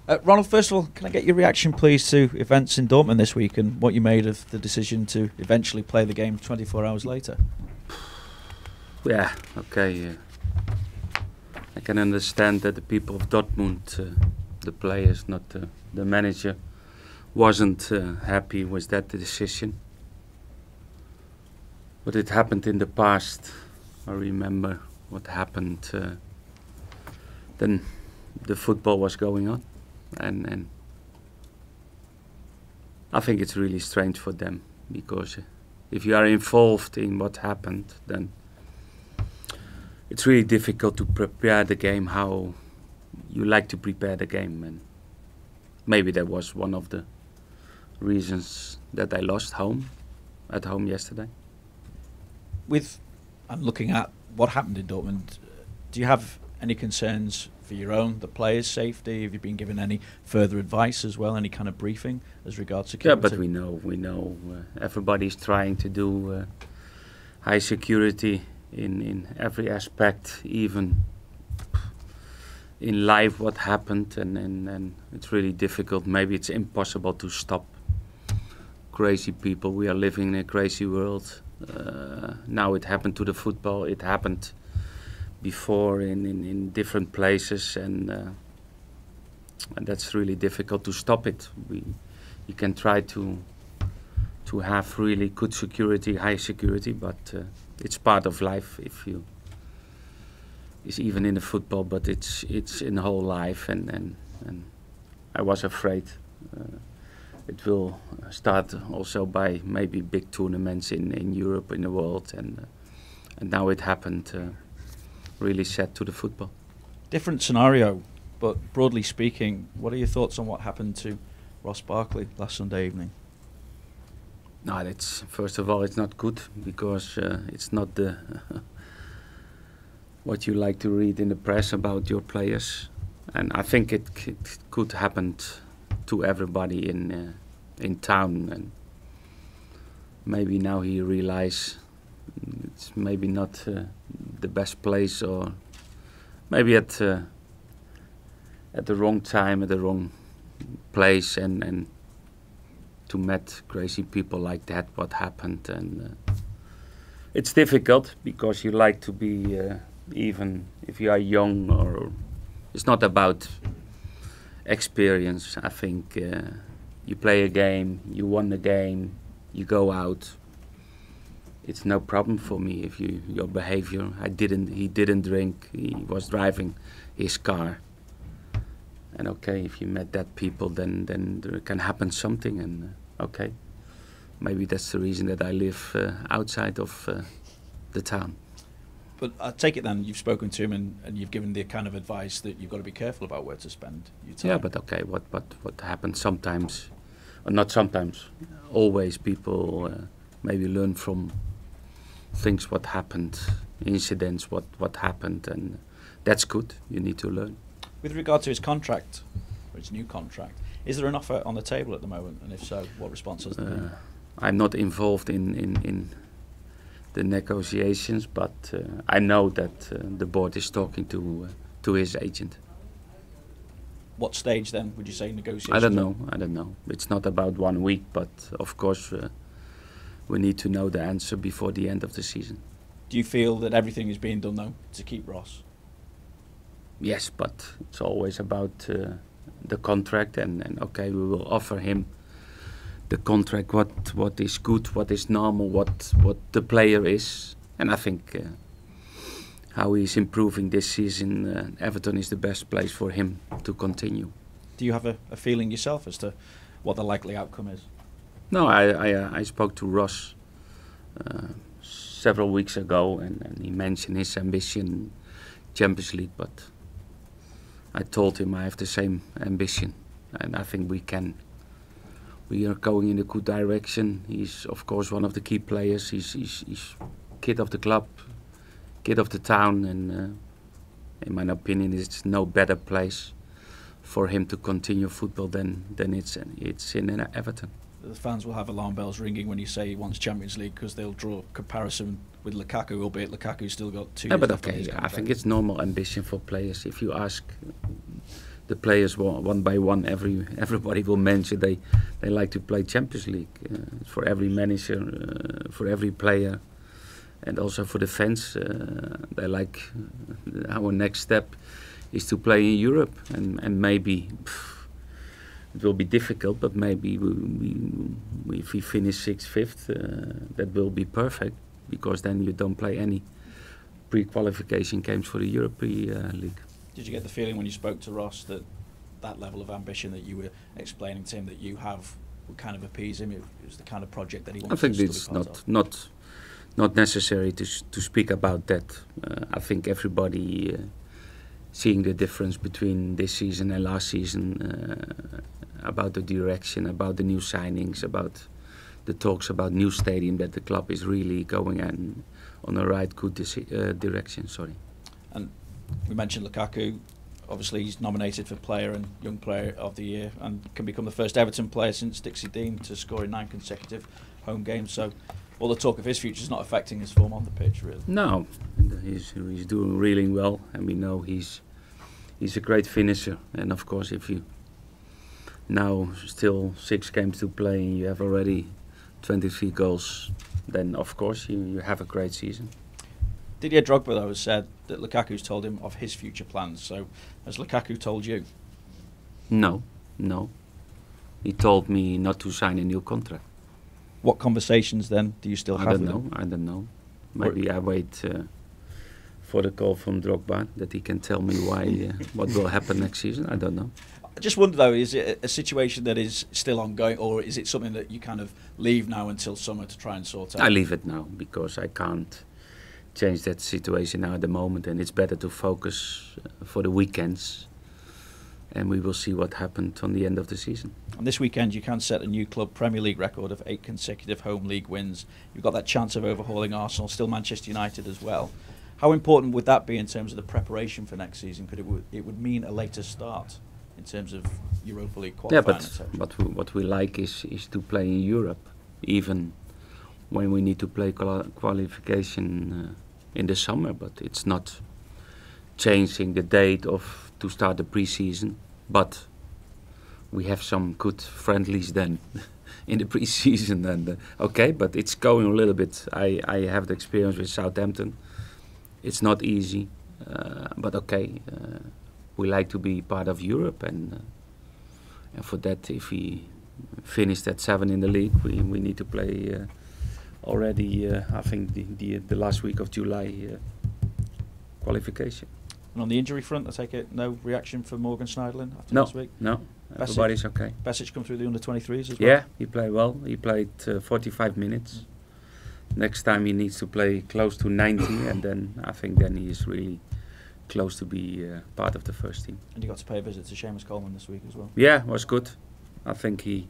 Ronald, first of all, can I get your reaction, please, to events in Dortmund this week and what you made of the decision to eventually play the game 24 hours later? Yeah, okay. I can understand that the people of Dortmund, the players, not the manager, wasn't happy with that decision. But it happened in the past. I remember what happened. Then the football was going on. And I think it's really strange for them, because if you are involved in what happened, then it's really difficult to prepare the game how you like to prepare the game. And maybe that was one of the reasons that I lost at home yesterday. I'm looking at what happened in Dortmund. Do you have any concerns for the players' safety? Have you been given any further advice as well, any kind of briefing as regards security? Yeah, but we know. Everybody's trying to do high security in every aspect, even in life what happened, and it's really difficult. Maybe it's impossible to stop crazy people. We are living in a crazy world. Now it happened to the football. It happened before in different places, and that's really difficult to stop it. You can try to have really good security, high security, but it's part of life. It's even in the football, but it's in the whole life, and I was afraid it will start also by maybe big tournaments in Europe, in the world, and now it happened. Really sad to the football. Different scenario, but broadly speaking, what are your thoughts on what happened to Ross Barkley last Sunday evening? No, that's first of all, it's not good, because it's not the what you like to read in the press about your players, and I think it could happen to everybody in town, and maybe now he realizes it's maybe not the best place, or maybe at the wrong time, at the wrong place, and to meet crazy people like that, what happened. And it's difficult, because you like to be, even if you are young, or it's not about experience. I think you play a game, you won the game, you go out. It's no problem for me if your behavior. He didn't drink. He was driving his car. And okay, if you met that people, then there can happen something. And okay, maybe that's the reason that I live outside of the town. But I take it then you've spoken to him and you've given the kind of advice that you've got to be careful about where to spend your time. Yeah, but okay, what happens sometimes, or not sometimes, always people maybe learn from things what happened, incidents what happened, and that's good. You need to learn. With regard to his contract, or his new contract, is there an offer on the table at the moment, and if so, what response has there been? I'm not involved in the negotiations, but I know that the board is talking to his agent. What stage then would you say negotiations? I don't know. It's not about 1 week, but of course we need to know the answer before the end of the season. Do you feel that everything is being done though to keep Ross? Yes, but it's always about the contract, and okay, we will offer him the contract, what is good, what is normal, what the player is, and I think how he's improving this season, Everton is the best place for him to continue. Do you have a feeling yourself as to what the likely outcome is? No, I spoke to Ross several weeks ago, and he mentioned his ambition, Champions League, but I told him I have the same ambition, and I think we are going in a good direction. He's of course one of the key players. He's kid of the club, kid of the town, and in my opinion, it's no better place for him to continue football than it's in Everton. The fans will have alarm bells ringing when you say he wants Champions League, because they'll draw comparison with Lukaku, albeit Lukaku's still got 2 years but left on okay, his I contract. think it's normal ambition for players. If you ask the players one by one, everybody will mention they like to play Champions League. For every manager, for every player, and also for the fans, they like our next step is to play in Europe, and maybe it will be difficult, but maybe if we finish 6th, 5th, that will be perfect, because then you don't play any pre-qualification games for the European League. Did you get the feeling when you spoke to Ross that that level of ambition that you were explaining to him that you have would kind of appease him? It was the kind of project that he wanted. I think to it's be part of. not necessary to speak about that. I think everybody seeing the difference between this season and last season, about the direction, about the new signings, about the talks about new stadium, that the club is really going on the right good direction. Sorry. And we mentioned Lukaku. Obviously, he's nominated for Player and Young Player of the Year, and can become the first Everton player since Dixie Dean to score in 9 consecutive home games. So, all the talk of his future is not affecting his form on the pitch, really. No, he's doing really well, and we know he's a great finisher. And of course, if you now still 6 games to play and you have already 23 goals, then of course you have a great season. Didier Drogba, though, has said that Lukaku's told him of his future plans. So, has Lukaku told you? No. He told me not to sign a new contract. What conversations then do you still have with him? I don't know. Maybe I wait for the call from Drogba that he can tell me why what will happen next season. I don't know. I just wonder, though, is it a situation that is still ongoing, or is it something that you kind of leave now until summer to try and sort out? I leave it now because I can't change that situation now at the moment, and it's better to focus for the weekends, and we will see what happened on the end of the season. And this weekend you can set a new club Premier League record of 8 consecutive home league wins. You've got that chance of overhauling Arsenal, still Manchester United as well. How important would that be in terms of the preparation for next season? Because it would mean a later start in terms of Europa League qualifying. Yeah, but what we like is to play in Europe, even when we need to play qualification in the summer. But it's not changing the date to start the pre-season. But we have some good friendlies then in the pre-season, and okay. But it's going a little bit. I have the experience with Southampton. It's not easy, but okay. We like to be part of Europe, and for that, if we finish at 7 in the league, we need to play already. I think the last week of July qualification. And on the injury front, I take it no reaction for Morgan Schneiderlin after No, last week? no. Everybody's okay. Besic come through the under-23s as well? Yeah, he played well. He played 45 minutes. Next time he needs to play close to 90, and then I think then he is really close to be part of the first team. And you got to pay a visit to Seamus Coleman this week as well? Yeah, it was good. I think he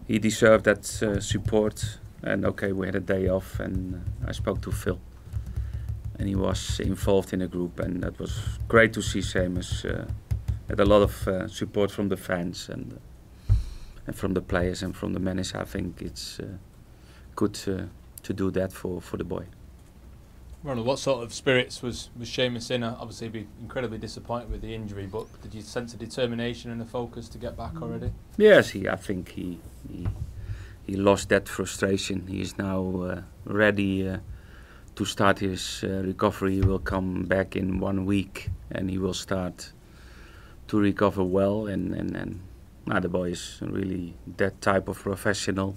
deserved that support. And okay, we had a day off, and I spoke to Phil, and he was involved in the group, and that was great to see. Seamus had a lot of support from the fans and from the players and from the manager. I think it's good to do that for the boy. Ronald, what sort of spirits was Seamus in? Obviously, he'd be incredibly disappointed with the injury, but did you sense a determination and a focus to get back already? Yes, I think he lost that frustration. He is now ready to start his recovery. He will come back in 1 week, and he will start to recover well. And the boy is really that type of professional.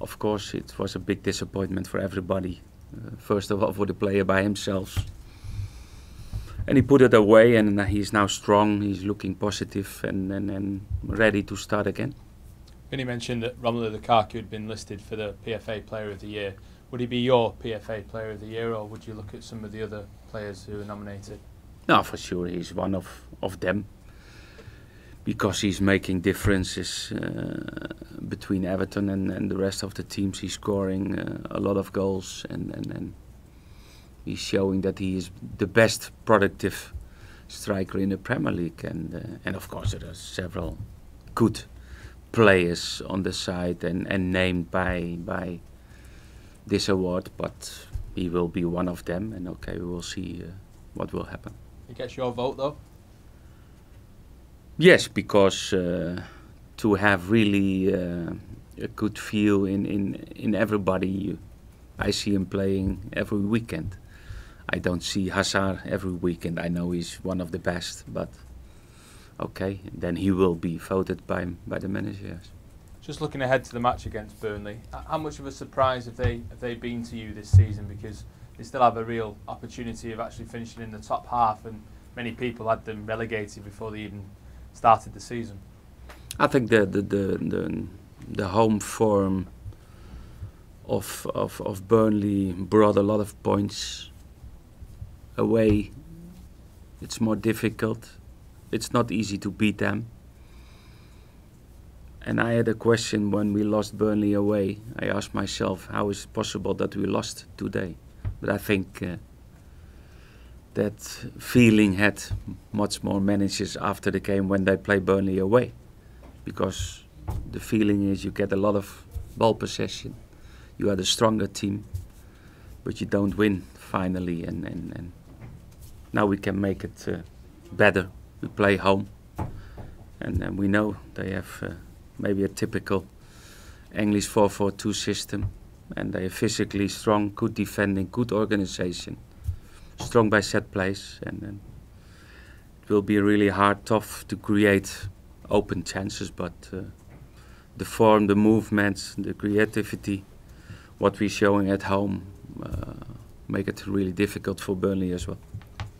Of course, it was a big disappointment for everybody. First of all, for the player by himself. And he put it away, and he's now strong. He's looking positive and ready to start again. Vinny mentioned that Romelu Lukaku had been listed for the PFA Player of the Year. Would he be your PFA Player of the Year, or would you look at some of the other players who are nominated? No, for sure, he's one of them. Because he's making differences between Everton and the rest of the teams. He's scoring a lot of goals, and he's showing that he is the best productive striker in the Premier League. And of course, there are several good players on the side and named by this award, but he will be one of them. And okay, we will see what will happen. He gets your vote, though? Yes, because to have really a good feel in everybody, I see him playing every weekend. I don't see Hazard every weekend. I know he's one of the best, but okay, then he will be voted by the manager. Yes. Just looking ahead to the match against Burnley, how much of a surprise have they been to you this season? Because they still have a real opportunity of actually finishing in the top half, and many people had them relegated before they even started the season. I think the home form of Burnley brought a lot of points. Away, it's more difficult. It's not easy to beat them. And I had a question when we lost Burnley away. I asked myself, how is it possible that we lost today? But I think that feeling had much more managers after the game when they play Burnley away. Because the feeling is you get a lot of ball possession. You are the stronger team, but you don't win finally. And now we can make it better. We play home. And we know they have maybe a typical English 4-4-2 system, and they are physically strong, good defending, good organization, strong by set plays, and it will be really hard, tough to create open chances, but the form, the movements, the creativity, what we're showing at home make it really difficult for Burnley as well.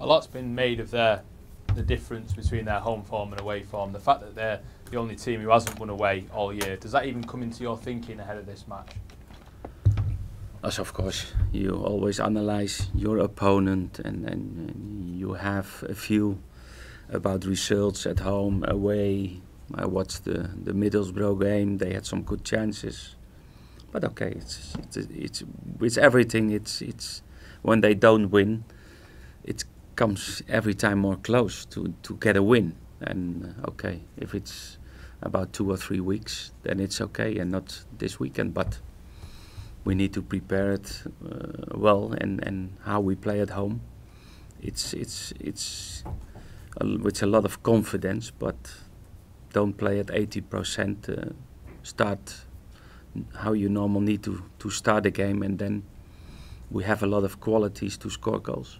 A lot's been made of the difference between their home form and away form. The fact that they're the only team who hasn't won away all year, does that even come into your thinking ahead of this match? As of course, you always analyze your opponent and you have a view about results at home, away. I watched the Middlesbrough game. They had some good chances, but okay, it's everything. It's when they don't win, it comes every time more close to get a win. And okay, if it's about 2 or 3 weeks, then it's okay, and not this weekend. But we need to prepare it well, and how we play at home. It's with a lot of confidence, but don't play at 80%. Start how you normally need to start a game, and then we have a lot of qualities to score goals.